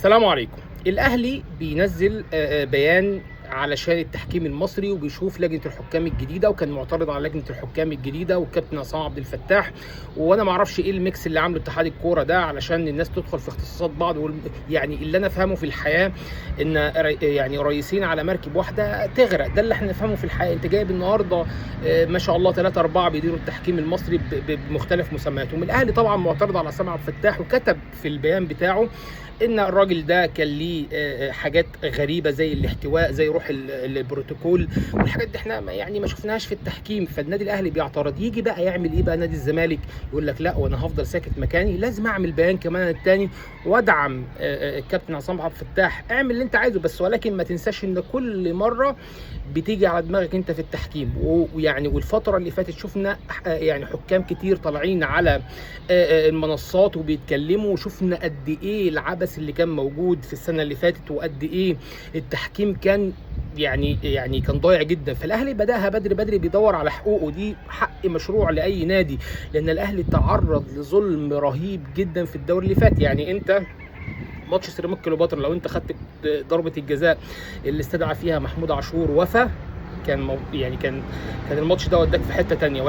السلام عليكم. الاهلي بينزل بيان علشان التحكيم المصري، وبيشوف لجنه الحكام الجديده، وكان معترض على لجنه الحكام الجديده والكابتن عصام عبد الفتاح. وانا ما اعرفش ايه الميكس اللي عامله اتحاد الكوره ده علشان الناس تدخل في اختصاصات بعض. يعني اللي انا افهمه في الحياه ان يعني رئيسين على مركب واحده تغرق، ده اللي احنا نفهمه في الحياه. انت جايب النهارده ما شاء الله 3 4 بيديروا التحكيم المصري بمختلف مسمياتهم. الاهلي طبعا معترض على عصام عبد الفتاح، وكتب في البيان بتاعه ان الراجل ده كان ليه حاجات غريبه زي الاحتواء، زي روح البروتوكول، والحاجات دي احنا يعني ما شفناهاش في التحكيم. فالنادي الاهلي بيعترض. يجي بقى يعمل ايه بقى نادي الزمالك؟ يقول لك لا، وانا هفضل ساكت مكاني، لازم اعمل بيان كمان التاني وادعم الكابتن عصام عبد الفتاح. اعمل اللي انت عايزه، بس ولكن ما تنساش ان كل مره بتيجي على دماغك انت في التحكيم. ويعني والفتره اللي فاتت شفنا يعني حكام كتير طالعين على المنصات وبيتكلموا، وشفنا قد ايه العبث اللي كان موجود في السنه اللي فاتت، وقد ايه التحكيم كان يعني كان ضايع جدا. فالاهلي بداها بدري بيدور على حقوقه، دي حق مشروع لاي نادي، لان الاهلي تعرض لظلم رهيب جدا في الدوري اللي فات. يعني انت ماتش سيراميكا كليوباترا، لو انت خدت ضربه الجزاء اللي استدعى فيها محمود عاشور وفى، كان يعني كان الماتش ده وداك في حته ثانيه.